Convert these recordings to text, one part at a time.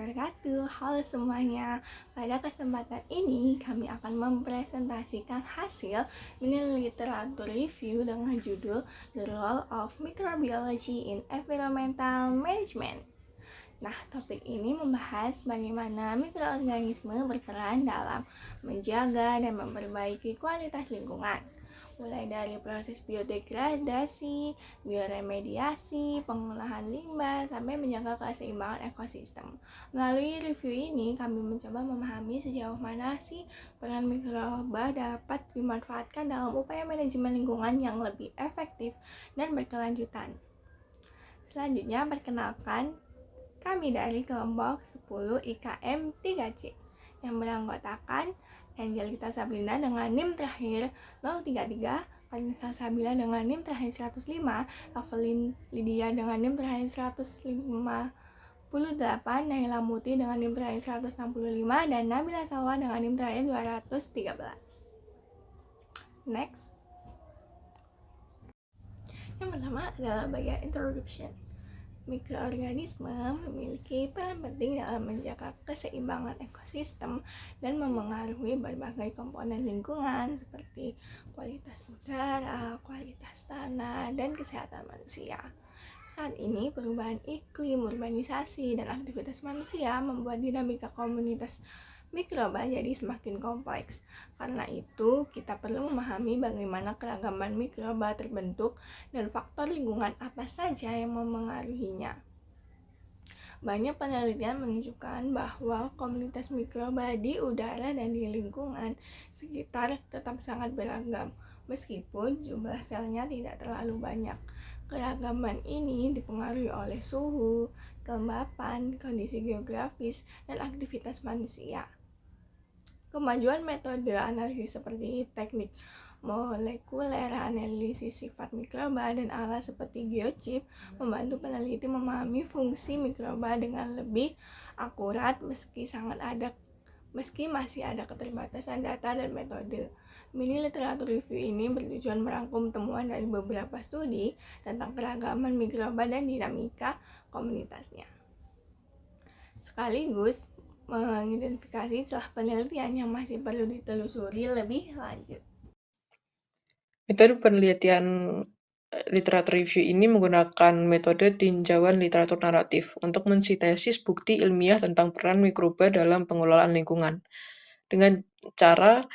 wabarakatuh. Halo semuanya. Pada kesempatan ini kami akan mempresentasikan hasil mini literatur review dengan judul The Role of Microbiology in Environmental Management. Nah, topik ini membahas bagaimana mikroorganisme berperan dalam menjaga dan memperbaiki kualitas lingkungan, mulai dari proses biodegradasi, bioremediasi, pengolahan limbah, sampai menjaga keseimbangan ekosistem. Melalui review ini, kami mencoba memahami sejauh mana sih peran mikroba dapat dimanfaatkan dalam upaya manajemen lingkungan yang lebih efektif dan berkelanjutan. Selanjutnya, perkenalkan kami dari kelompok 10 IKM 3C yang beranggotakan Angelita Sabrina dengan NIM terakhir 033, Vanessa Sabila dengan NIM terakhir 105, Evelyn Lydia dengan NIM terakhir 158, Naila Muti dengan NIM terakhir 165, dan Nabila Salwa dengan NIM terakhir 213. Next. Yang pertama adalah bagian introduction. Mikroorganisme memiliki peran penting dalam menjaga keseimbangan ekosistem dan memengaruhi berbagai komponen lingkungan seperti kualitas udara, kualitas tanah, dan kesehatan manusia. Saat ini, perubahan iklim, urbanisasi, dan aktivitas manusia membuat dinamika komunitas mikroba jadi semakin kompleks. Karena itu, kita perlu memahami bagaimana keragaman mikroba terbentuk dan faktor lingkungan apa saja yang memengaruhinya. Banyak penelitian menunjukkan bahwa komunitas mikroba di udara dan di lingkungan sekitar tetap sangat beragam, meskipun jumlah selnya tidak terlalu banyak. Keragaman ini dipengaruhi oleh suhu, kelembapan, kondisi geografis, dan aktivitas manusia. Kemajuan metode analisis seperti teknik molekuler, analisis sifat mikroba, dan alat seperti geochip membantu peneliti memahami fungsi mikroba dengan lebih akurat meski masih ada keterbatasan data dan metode. Mini literatur review ini bertujuan merangkum temuan dari beberapa studi tentang keragaman mikroba dan dinamika komunitasnya, sekaligus mengidentifikasi celah penelitian yang masih perlu ditelusuri lebih lanjut. Metode penelitian literatur review ini menggunakan metode tinjauan literatur naratif untuk mensintesis bukti ilmiah tentang peran mikroba dalam pengelolaan lingkungan. Dengan cara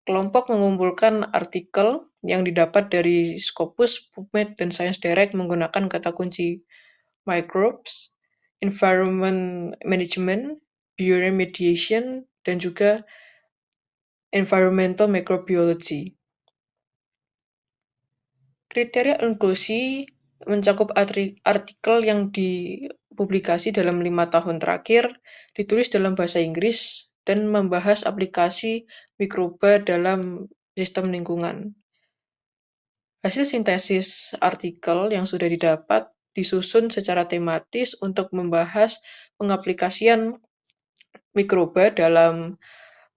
kelompok mengumpulkan artikel yang didapat dari Scopus, PubMed, dan Science Direct menggunakan kata kunci microbes, environment management, bioremediation, dan juga environmental microbiology. Kriteria inklusi mencakup artikel yang dipublikasi dalam 5 tahun terakhir, ditulis dalam bahasa Inggris, dan membahas aplikasi mikroba dalam sistem lingkungan. Hasil sintesis artikel yang sudah didapat disusun secara tematis untuk membahas pengaplikasian mikroba dalam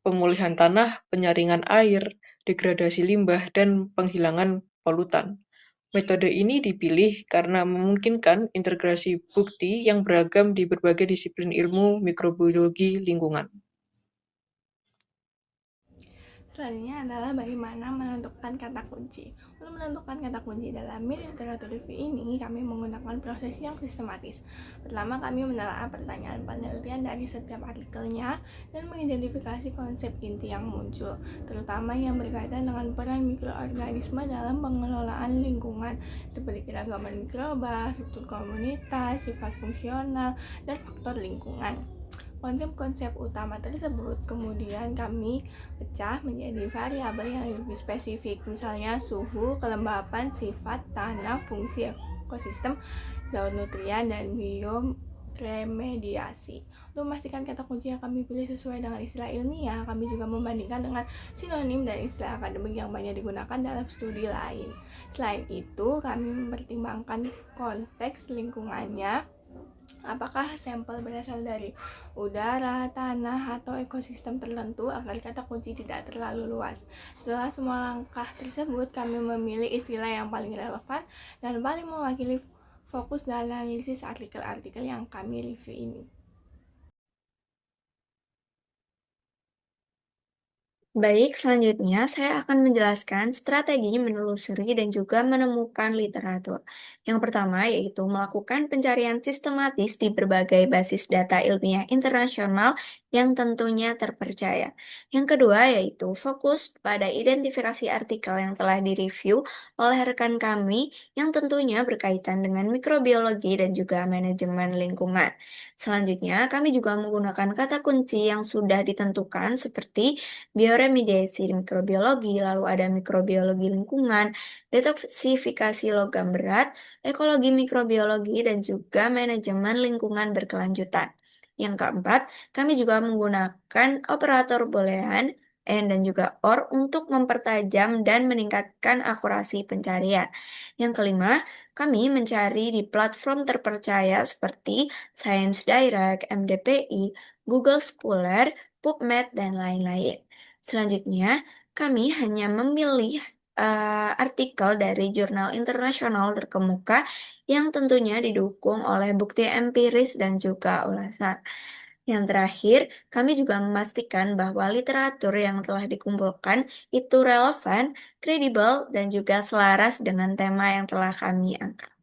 pemulihan tanah, penyaringan air, degradasi limbah, dan penghilangan polutan. Metode ini dipilih karena memungkinkan integrasi bukti yang beragam di berbagai disiplin ilmu mikrobiologi lingkungan. Selanjutnya adalah bagaimana menentukan kata kunci. Untuk menentukan kata kunci dalam mini literatur review ini, kami menggunakan proses yang sistematis. Pertama, kami menelaah pertanyaan penelitian dari setiap artikelnya dan mengidentifikasi konsep inti yang muncul, terutama yang berkaitan dengan peran mikroorganisme dalam pengelolaan lingkungan, seperti keragaman mikroba, struktur komunitas, sifat fungsional, dan faktor lingkungan. Konsep-konsep utama tersebut kemudian kami pecah menjadi variabel yang lebih spesifik, misalnya suhu, kelembapan, sifat tanah, fungsi ekosistem, daun nutrien, dan bioremediasi. Untuk memastikan kata kunci yang kami pilih sesuai dengan istilah ilmiah, kami juga membandingkan dengan sinonim dan istilah akademik yang banyak digunakan dalam studi lain. Selain itu, kami mempertimbangkan konteks lingkungannya. Apakah sampel berasal dari udara, tanah, atau ekosistem tertentu agar kata kunci tidak terlalu luas. Setelah semua langkah tersebut, kami memilih istilah yang paling relevan dan paling mewakili fokus dalam analisis artikel-artikel yang kami review ini. Baik, selanjutnya saya akan menjelaskan strategi menelusuri dan juga menemukan literatur. Yang pertama yaitu melakukan pencarian sistematis di berbagai basis data ilmiah internasional yang tentunya terpercaya. Yang kedua yaitu fokus pada identifikasi artikel yang telah direview oleh rekan kami yang tentunya berkaitan dengan mikrobiologi dan juga manajemen lingkungan. Selanjutnya, kami juga menggunakan kata kunci yang sudah ditentukan seperti bioremediasi mikrobiologi, lalu ada mikrobiologi lingkungan, detoksifikasi logam berat, ekologi mikrobiologi, dan juga manajemen lingkungan berkelanjutan. Yang keempat, kami juga menggunakan operator boolean, and dan juga OR untuk mempertajam dan meningkatkan akurasi pencarian. Yang kelima, kami mencari di platform terpercaya seperti Science Direct, MDPI, Google Scholar, PubMed, dan lain-lain. Selanjutnya, kami hanya memilih artikel dari jurnal internasional terkemuka yang tentunya didukung oleh bukti empiris dan juga ulasan. Yang terakhir, kami juga memastikan bahwa literatur yang telah dikumpulkan itu relevan, kredibel, dan juga selaras dengan tema yang telah kami angkat.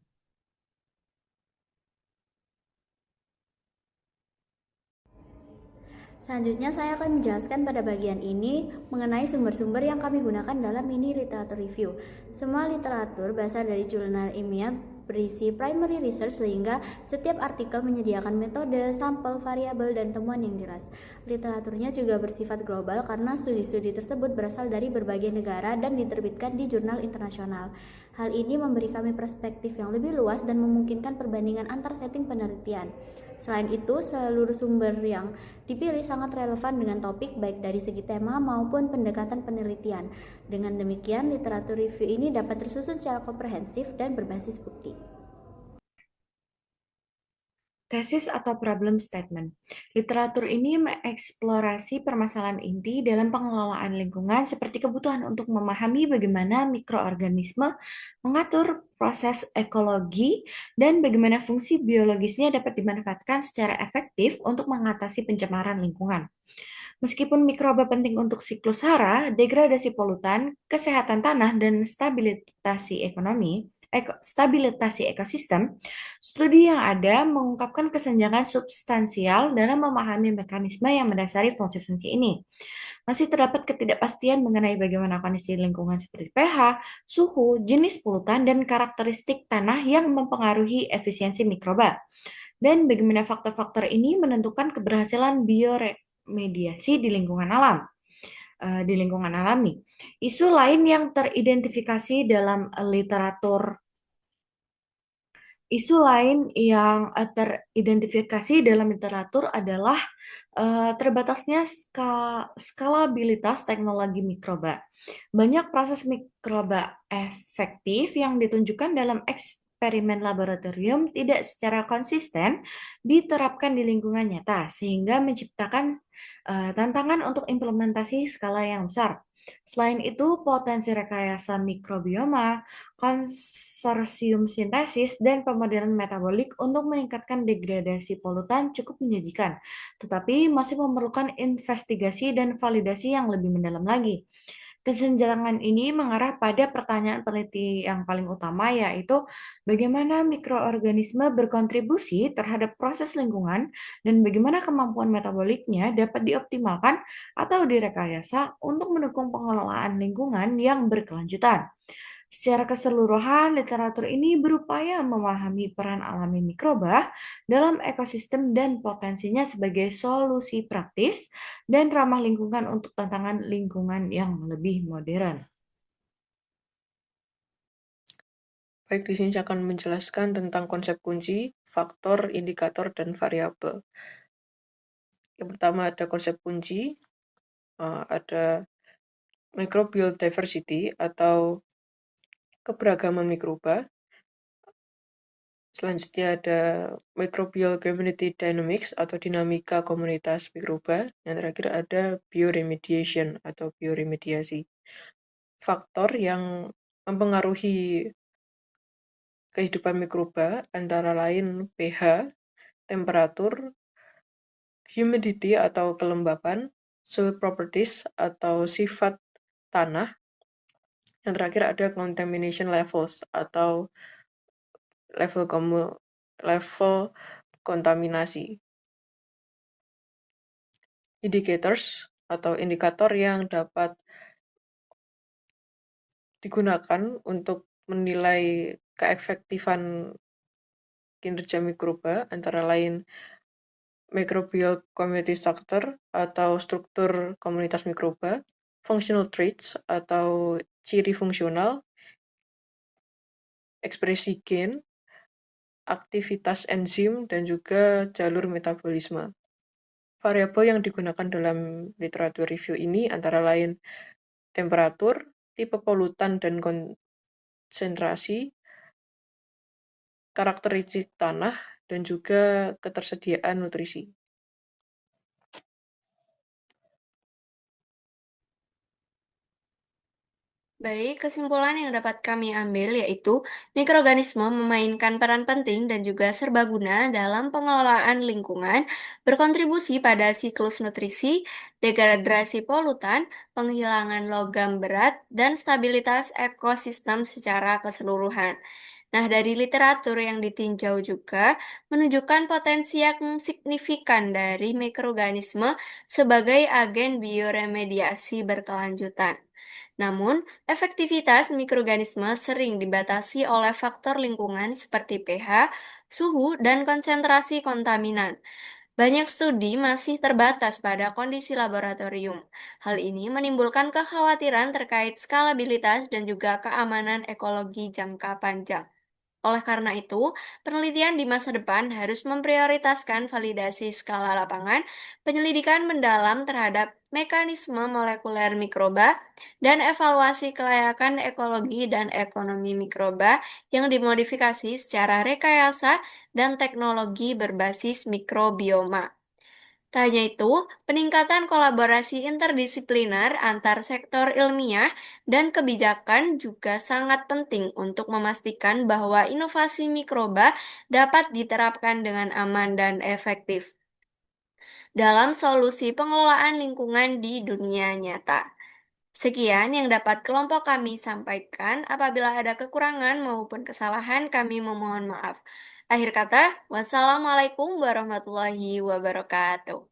Selanjutnya saya akan menjelaskan pada bagian ini mengenai sumber-sumber yang kami gunakan dalam mini literatur review. Semua literatur berasal dari jurnal ilmiah berisi primary research sehingga setiap artikel menyediakan metode, sampel, variabel, dan temuan yang jelas. Literaturnya juga bersifat global karena studi-studi tersebut berasal dari berbagai negara dan diterbitkan di jurnal internasional. Hal ini memberi kami perspektif yang lebih luas dan memungkinkan perbandingan antar setting penelitian. Selain itu, seluruh sumber yang dipilih sangat relevan dengan topik baik dari segi tema maupun pendekatan penelitian. Dengan demikian, literatur review ini dapat tersusun secara komprehensif dan berbasis bukti. Tesis atau problem statement. Literatur ini mengeksplorasi permasalahan inti dalam pengelolaan lingkungan seperti kebutuhan untuk memahami bagaimana mikroorganisme mengatur proses ekologi dan bagaimana fungsi biologisnya dapat dimanfaatkan secara efektif untuk mengatasi pencemaran lingkungan. Meskipun mikroba penting untuk siklus hara, degradasi polutan, kesehatan tanah, dan stabilitasi ekosistem, studi yang ada mengungkapkan kesenjangan substansial dalam memahami mekanisme yang mendasari fungsi-fungsi ini. Masih terdapat ketidakpastian mengenai bagaimana kondisi lingkungan seperti pH, suhu, jenis polutan, dan karakteristik tanah yang mempengaruhi efisiensi mikroba. Dan bagaimana faktor-faktor ini menentukan keberhasilan bioremediasi di lingkungan alami. Isu lain yang teridentifikasi dalam literatur Isu lain yang teridentifikasi dalam literatur adalah terbatasnya skalabilitas teknologi mikroba. Banyak proses mikroba efektif yang ditunjukkan dalam eksperimen laboratorium tidak secara konsisten diterapkan di lingkungan nyata, sehingga menciptakan tantangan untuk implementasi skala yang besar. Selain itu, potensi rekayasa mikrobioma, konsorsium sintesis, dan pemodelan metabolik untuk meningkatkan degradasi polutan cukup menjanjikan, tetapi masih memerlukan investigasi dan validasi yang lebih mendalam lagi. Kesenjangan ini mengarah pada pertanyaan peneliti yang paling utama, yaitu bagaimana mikroorganisme berkontribusi terhadap proses lingkungan dan bagaimana kemampuan metaboliknya dapat dioptimalkan atau direkayasa untuk mendukung pengelolaan lingkungan yang berkelanjutan. Secara keseluruhan, literatur ini berupaya memahami peran alami mikroba dalam ekosistem dan potensinya sebagai solusi praktis dan ramah lingkungan untuk tantangan lingkungan yang lebih modern. Baik, di sini saya akan menjelaskan tentang konsep kunci, faktor, indikator, dan variabel. Yang pertama ada konsep kunci, ada microbial diversity atau keberagaman mikroba. Selanjutnya ada microbial community dynamics atau dinamika komunitas mikroba. Yang terakhir ada bioremediation atau bioremediasi. Faktor yang mempengaruhi kehidupan mikroba antara lain pH, temperatur, humidity atau kelembapan, soil properties atau sifat tanah. Yang terakhir ada contamination levels atau level kontaminasi. Indicators atau indikator yang dapat digunakan untuk menilai keefektifan kinerja mikroba antara lain microbial community structure atau struktur komunitas mikroba, functional traits atau ciri fungsional, ekspresi gen, aktivitas enzim, dan juga jalur metabolisme. Variabel yang digunakan dalam literatur review ini antara lain temperatur, tipe polutan dan konsentrasi, karakteristik tanah, dan juga ketersediaan nutrisi. Baik, kesimpulan yang dapat kami ambil yaitu mikroorganisme memainkan peran penting dan juga serbaguna dalam pengelolaan lingkungan, berkontribusi pada siklus nutrisi, degradasi polutan, penghilangan logam berat, dan stabilitas ekosistem secara keseluruhan. Nah, dari literatur yang ditinjau juga menunjukkan potensi yang signifikan dari mikroorganisme sebagai agen bioremediasi berkelanjutan. Namun, efektivitas mikroorganisme sering dibatasi oleh faktor lingkungan seperti pH, suhu, dan konsentrasi kontaminan. Banyak studi masih terbatas pada kondisi laboratorium. Hal ini menimbulkan kekhawatiran terkait skalabilitas dan juga keamanan ekologi jangka panjang. Oleh karena itu, penelitian di masa depan harus memprioritaskan validasi skala lapangan, penyelidikan mendalam terhadap mekanisme molekuler mikroba, dan evaluasi kelayakan ekologi dan ekonomi mikroba yang dimodifikasi secara rekayasa dan teknologi berbasis mikrobioma. Tak hanya itu, peningkatan kolaborasi interdisipliner antar sektor ilmiah dan kebijakan juga sangat penting untuk memastikan bahwa inovasi mikroba dapat diterapkan dengan aman dan efektif dalam solusi pengelolaan lingkungan di dunia nyata. Sekian yang dapat kelompok kami sampaikan. Apabila ada kekurangan maupun kesalahan, kami memohon maaf. Akhir kata, wassalamualaikum warahmatullahi wabarakatuh.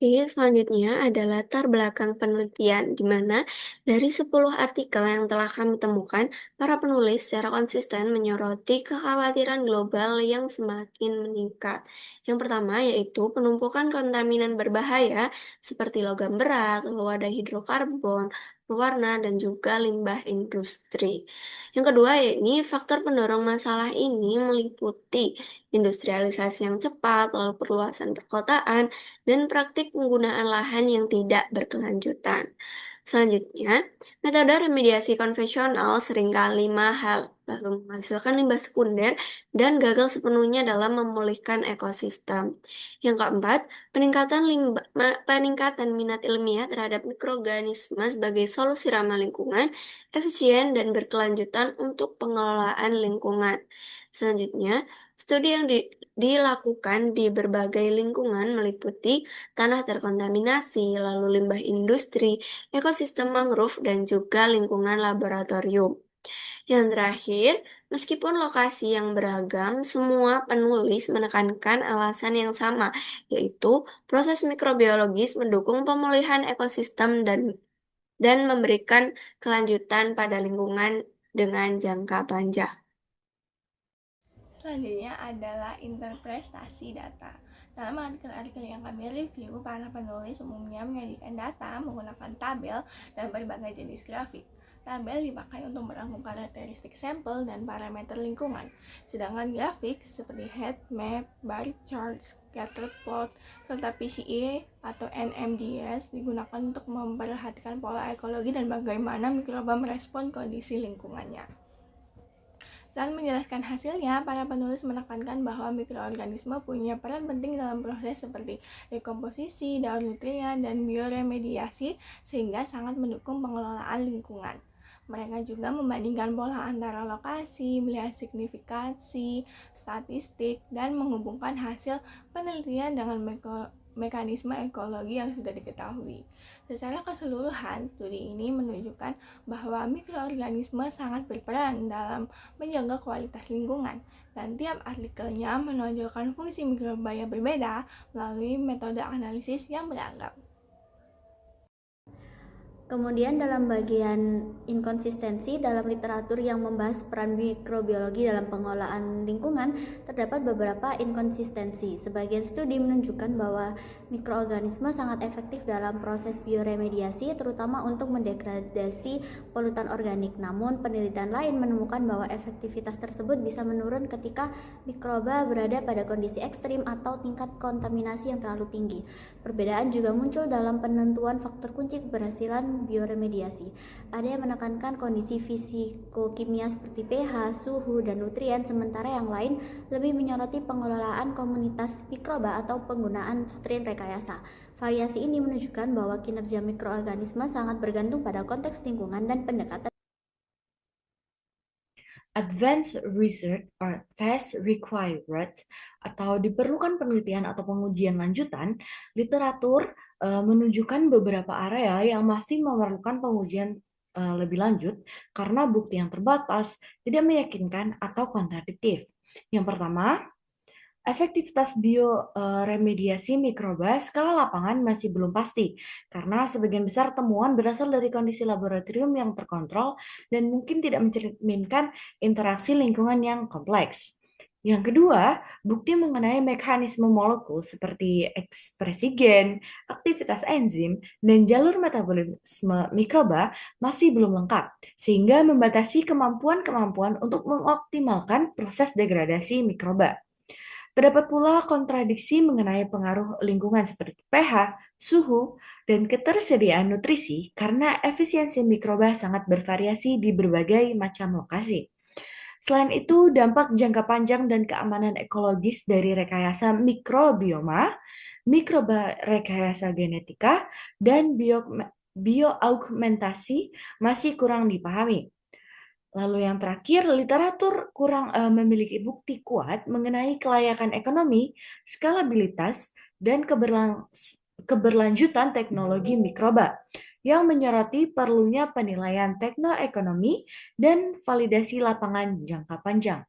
Oke, selanjutnya ada latar belakang penelitian, di mana dari 10 artikel yang telah kami temukan, para penulis secara konsisten menyoroti kekhawatiran global yang semakin meningkat. Yang pertama yaitu penumpukan kontaminan berbahaya seperti logam berat, wadah hidrokarbon, pewarna, dan juga limbah industri. Yang kedua, yakni faktor pendorong masalah ini meliputi industrialisasi yang cepat, lalu perluasan perkotaan, dan praktik penggunaan lahan yang tidak berkelanjutan. Selanjutnya, metode remediasi konvensional seringkali mahal, lalu menghasilkan limbah sekunder dan gagal sepenuhnya dalam memulihkan ekosistem. Yang keempat, peningkatan minat ilmiah terhadap mikroorganisme sebagai solusi ramah lingkungan, efisien dan berkelanjutan untuk pengelolaan lingkungan. Selanjutnya, studi yang dilakukan di berbagai lingkungan meliputi tanah terkontaminasi, lalu limbah industri, ekosistem mangrove, dan juga lingkungan laboratorium. Yang terakhir, meskipun lokasi yang beragam, semua penulis menekankan alasan yang sama, yaitu proses mikrobiologis mendukung pemulihan ekosistem dan memberikan kelanjutan pada lingkungan dengan jangka panjang. Selanjutnya adalah interpretasi data. Dalam artikel-artikel yang kami review, para penulis umumnya menyajikan data menggunakan tabel dan berbagai jenis grafik. Tabel dipakai untuk merangkum karakteristik sampel dan parameter lingkungan, sedangkan grafik seperti heat map, bar chart, scatter plot, serta PCA atau NMDS digunakan untuk memperhatikan pola ekologi dan bagaimana mikroba merespon kondisi lingkungannya. Saat menjelaskan hasilnya, para penulis menekankan bahwa mikroorganisme punya peran penting dalam proses seperti dekomposisi, daur nutrien, dan bioremediasi, sehingga sangat mendukung pengelolaan lingkungan. Mereka juga membandingkan pola antara lokasi, melihat signifikansi, statistik, dan menghubungkan hasil penelitian dengan mekanisme ekologi yang sudah diketahui. Secara keseluruhan, studi ini menunjukkan bahwa mikroorganisme sangat berperan dalam menjaga kualitas lingkungan, dan tiap artikelnya menonjolkan fungsi mikroba yang berbeda melalui metode analisis yang beragam. Kemudian dalam bagian inkonsistensi dalam literatur yang membahas peran mikrobiologi dalam pengelolaan lingkungan, terdapat beberapa inkonsistensi. Sebagian studi menunjukkan bahwa mikroorganisme sangat efektif dalam proses bioremediasi, terutama untuk mendegradasi polutan organik. Namun, penelitian lain menemukan bahwa efektivitas tersebut bisa menurun ketika mikroba berada pada kondisi ekstrim atau tingkat kontaminasi yang terlalu tinggi. Perbedaan juga muncul dalam penentuan faktor kunci keberhasilan bioremediasi. Ada yang menekankan kondisi fisikokimia seperti pH, suhu, dan nutrien, sementara yang lain lebih menyoroti pengelolaan komunitas mikroba atau penggunaan strain rekayasa. Variasi ini menunjukkan bahwa kinerja mikroorganisme sangat bergantung pada konteks lingkungan dan pendekatan. Advanced research or test required atau diperlukan penelitian atau pengujian lanjutan, literatur menunjukkan beberapa area yang masih memerlukan pengujian lebih lanjut karena bukti yang terbatas, tidak meyakinkan, atau kontradiktif. Yang pertama, efektivitas bioremediasi mikroba skala lapangan masih belum pasti, karena sebagian besar temuan berasal dari kondisi laboratorium yang terkontrol dan mungkin tidak mencerminkan interaksi lingkungan yang kompleks. Yang kedua, bukti mengenai mekanisme molekul seperti ekspresi gen, aktivitas enzim, dan jalur metabolisme mikroba masih belum lengkap, sehingga membatasi kemampuan-kemampuan untuk mengoptimalkan proses degradasi mikroba. Terdapat pula kontradiksi mengenai pengaruh lingkungan seperti pH, suhu, dan ketersediaan nutrisi karena efisiensi mikroba sangat bervariasi di berbagai macam lokasi. Selain itu, dampak jangka panjang dan keamanan ekologis dari rekayasa mikrobioma, mikroba rekayasa genetika, dan bioaugmentasi masih kurang dipahami. Lalu yang terakhir, literatur kurang memiliki bukti kuat mengenai kelayakan ekonomi, skalabilitas, dan keberlanjutan teknologi mikroba, yang menyoroti perlunya penilaian teknoekonomi dan validasi lapangan jangka panjang.